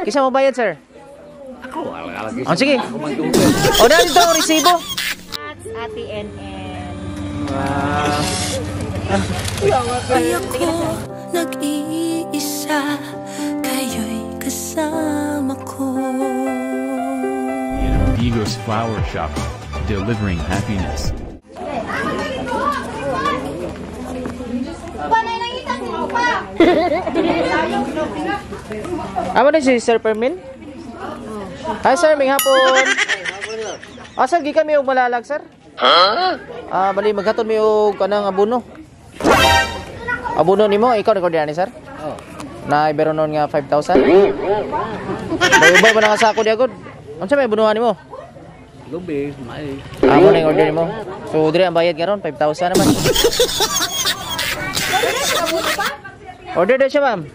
Kisa mo bayad, sir? Ako, lagi. Oh, sige. O, dahil ito ang resibo. Ate NN. Ayaw ko nag-iisa, kayo'y kasama ko. Digos Flower Shop, delivering happiness. Amo na si Sir Permin? Hi, sir, may hapon. Sir, gikan may og malalag, sir? Bali maghatod may og kanang abono. Abono nimo, ikaw nagordiyan ni, sir? Na ibero nun nga 5,000. Bayubay ba nga sako di agad? Unsa may bunuhan nimo? Lubi, may. Amo na yung order nimo. So, dire ang bayad karon 5,000 naman. Order daw siya, ma'am.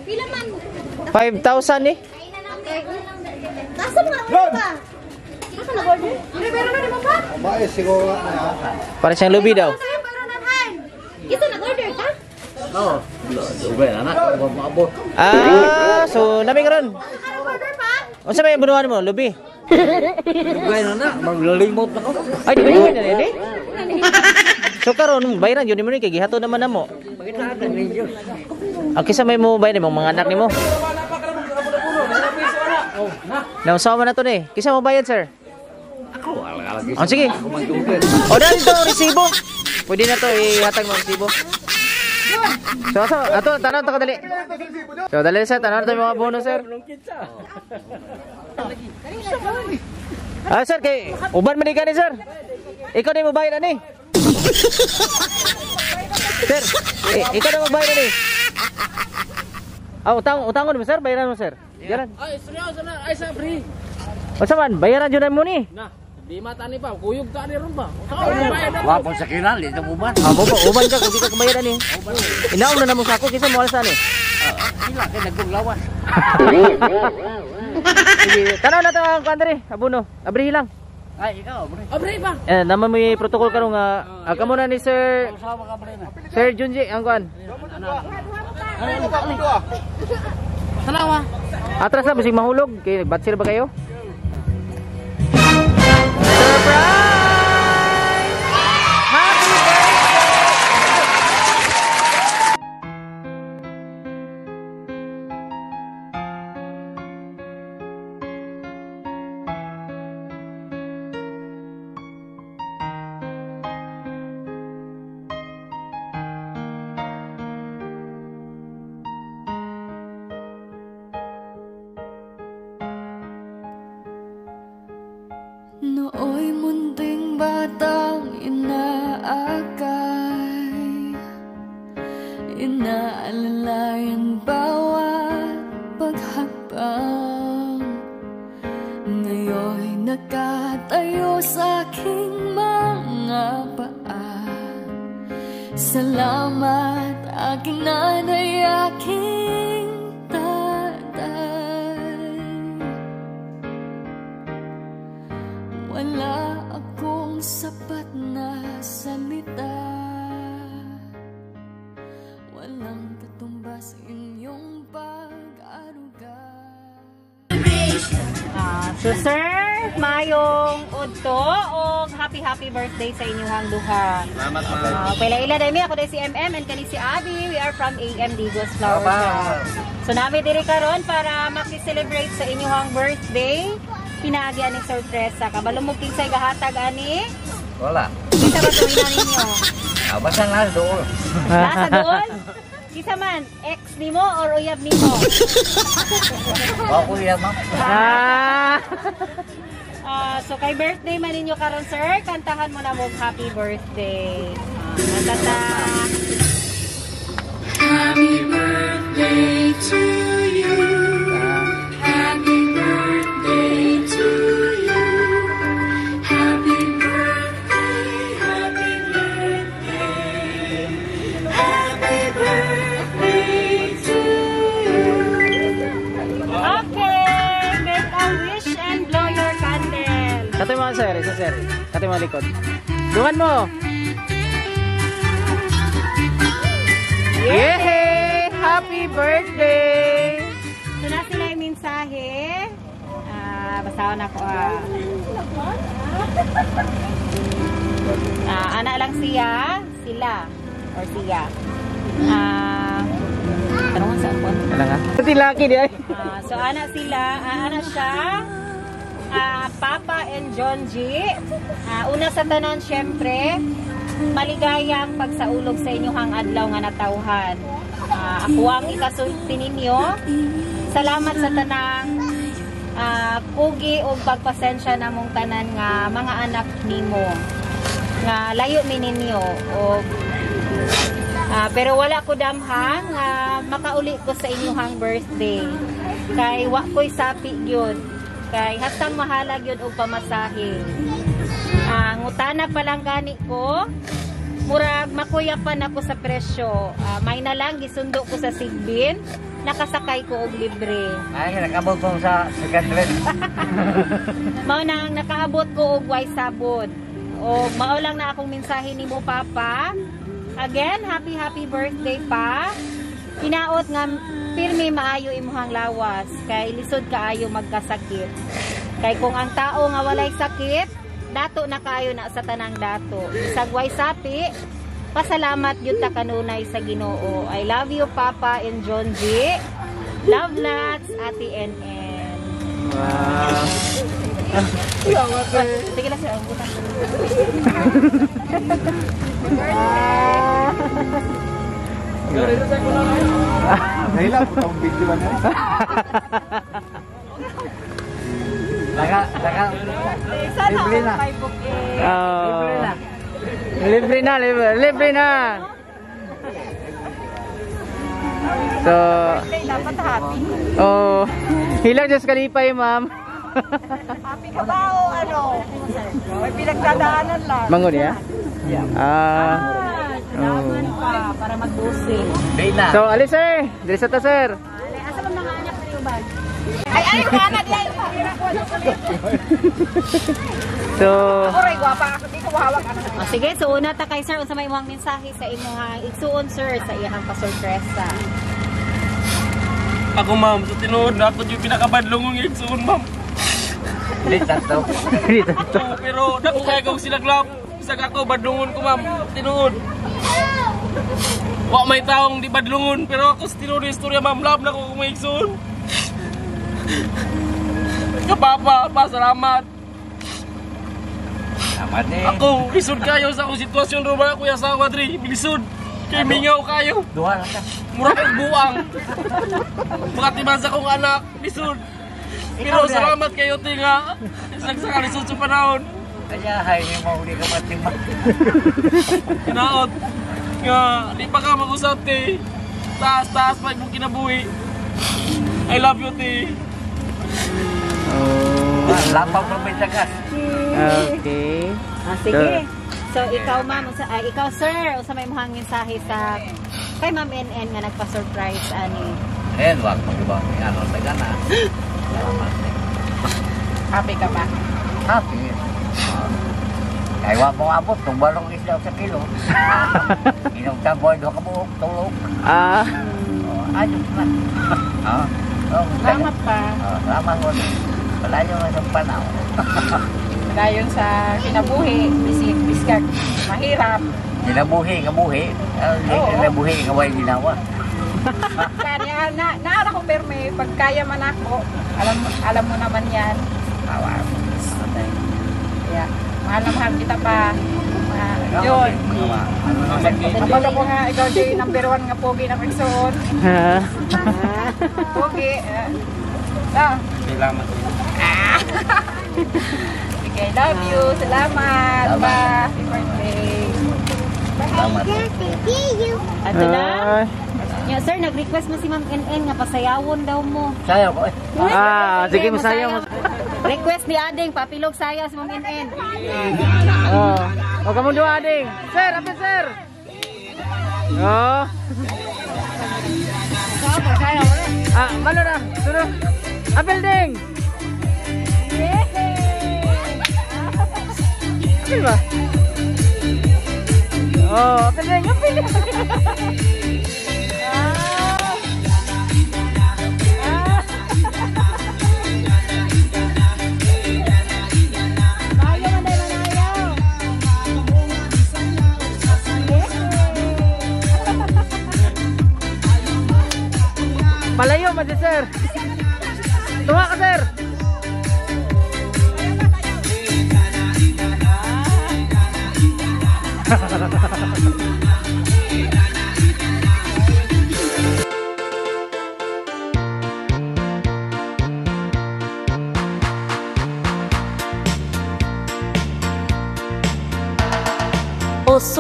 Pila man? 5,000 ni. Nasa mga pa? Nasa nag-order? Pero na naman ba? Bae, siguro na. Para siyang lubi daw. Isa nag-order ka? Oo. Lubi, anak. Mabot. So, nami karon. Nag-order pa? Unsa may bunuhan mo? Lubi. Lubi na na. Maglalimot na ko. Ay, di ba yun na ni? So karon bayaran yun mo ni kay gihato naman namo. Pakita ka ni Diyos. Kisa may mo bayad mo mga anak nimo. Nausawa na to ni. Kisa mo bayad, sir? Ako, lagi. Sige. O, dahil ito ang resibo. Pwede na to ihatag mo ang resibo. So, ato, tanaw to kadali. So, dali, sir, tanaw to yung mga bonus, sir. Sir, kay uban man ni, sir. Ikaw na yung bayad na ni. Sir, ikaw na magbayad na ni. Utangon mo, sir. Bayaran mo, sir. Bayaran. Ay, seryoso na. Ay, sa free. O saman, bayaran dyan mo ni. Nah, di mata ni pa. Kuyog ka ni ron pa. Wapon sa kinal, ito buban. Uban ka, kung di ka kumayaran ni. Inaong na mo sa ako, kisa mo alasan ni. Sila, kaya nagpaglawas. Tanaw na ito ang kandari, abuno. Abrihi lang. Ay, ikaw, bre. Abre pa. Naman mo yung protocol karong kamo na ni Sir Sama ka, bre na. Sir Junji ang kuan. Salawa. Atras na bisig mahulog kay batsir ba kayo? Nooy munting batang inaakay, inaalalayan bawat paghakbang. Ngayon'y nakatayo sa aking mga paa. Salamat aking nanay, aking wala akong sapat na salita, walang katumbas inyong pag-aruga. So sir, mayong udto o happy birthday sa inyong duha. Salamat, ma'am. Ila dami ako dahil si MM and kani si Abby. We are from AM Digos Flower Shop. So nami diri karon para maki-celebrate sa inyong birthday. Pinaagyan ni sorpresa. Kabalo mo kinsay gahatag ani? Wala. Kita ba ito ina ninyo? Basta na doon. Nasa doon? Kisa man, ex ni mo or uyab ni mo? Ako yan, ma'am. So kay birthday man ninyo karon sir, kantahan mo na mo happy birthday. Natata. Happy birthday to you. Happy birthday to you. Happy birthday, happy birthday. Happy birthday to you. Okay, make a wish and blow your candle. Katoy mo sir, isa sir. Katoy mo likod. Dungan mo. Yay! Happy birthday! So na si basahan ako anak lang sila or siya. Tanong sa ako. Ano nga? Pati laki di ay. So anak siya, Papa and John G. Una sa tanan, syempre, maligayang pagsaulog sa inyong adlaw nga natawhan. Ako ang ikasulti ninyo. Salamat sa tanang pugi o pagpasensya na mong tanan nga mga anak nimo nga layo mi ninyo o pero wala ko damhang makauli ko sa inyong birthday kay wa ko'y sapi gyud kay hatang mahalag yun og pamasahe. Ngutana pa lang gani ko murag makuyapan ako sa presyo. May na lang gisundo ko sa Sigbin, nakasakay ko og libre. Ay, nakaabot ko sa second. Mao nang nakaabot ko og way sabod. O mao lang na akong mensahe nimo Papa. Again, happy birthday pa. Hinaot nga pirmi maayo imuhang lawas kay lisod kaayo magkasakit. Kay kung ang tao nga walay sakit, dato na kayo na sa tanang dato. Bisag way sapi, pasalamat yun ta kanunay sa Ginoo. I love you Papa and John G. Love lots, Ate NN. Wow. Sige lang siya. Nahilap itong video ba na? Libre na. Libre na. So, Dapat happy. oh, hilang Diyos kalipay, ma'am. Happy ka ba o ano? May pinagdadaanan lang. Mangon ya? Kailangan pa para mag-12. Day na. So, alis eh. Dili sa ta, sir. Asa man mga anak niyo ba? Ay, anak yan. So, Oray, guwapa ako. Di ko hawak anak. Sige, so una ta kay sir, unsa may imong mensahe sa imong igsuon sir sa iyang pasurpresa. Ako ma'am, sa tinuod na ako yung pinakabadlong ng igsoon ma'am. Dito to. Oo, pero dako kaya kong silaglap. Isag ako, badlungon ko ma'am, tinuod. Wa may taong di badlungon, pero ako sa tinuod yung istorya ma'am, love na ko kung may igsoon. Kapapa, pasalamat. Salamat eh. Ako, lisod kayo sa akong sitwasyon ro ba kuya sa kwadri, bilisod. Kay mingaw kayo. Duha lang ka. Mura kong buang. Makatiman sa kong anak, lisod. Pero salamat kayo tinga. Isang lisod sa panahon. Kaya hay mo uli ka matimang. Kinaot. Nga, di pa ka mag-usap te. Taas pa yung kinabuhi. I love you te. Lapang mo may tagas. okay. Sige. So ikaw ma'am, ikaw sir, unsa may imong mensahe sa kay Ma'am NN nga nagpa-surprise ani. Wag mo ba ano tagana. Salamat. Happy ka ba? Happy. Kaya wa mo abot tong balong isla sa kilo. Inom ta boy do ka buok tulog. Ayos na. Salamat pa. Salamat mo. Palayo na ng panahon. Dayon sa kinabuhi, biskag mahirap. Ginabuhi, kabuhi. Ginabuhi, kaway ginawa. Kanya naara ko perme pagkaya man ako. Alam mo naman 'yan. Awa. Yeah. Mahal kita pa. Yun. Kapag ako nga ikaw Jay, number 1 nga pogi na person. Pogi. Salamat. Okay, love you. Salamat. Pa. Happy birthday. Salamat. Ato na. Yeah, sir, nag-request mo si Ma'am NN nga pasayawon daw mo. Sayo ko eh. Sige, masaya mo. Request ni Ading, papilog sayaw si Ma'am NN. Kamu doa, Ading. Sir, apil sir. Malo na. Suruh. Apil ding. Apil ba? Apil ding. Apil. Uso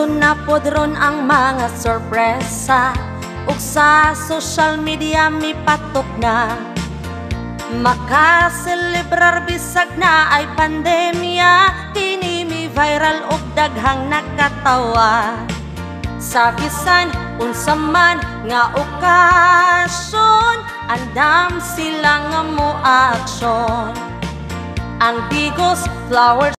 na podron ang mga sorpresa, ug sa social media mi patok na. Makaselebrar bisag na ay pandemya, kini mi viral ug daghang nakatawa. Sa bisan unsa man nga okasyon, andam sila nga mo aksyon. Ang Digos Flowers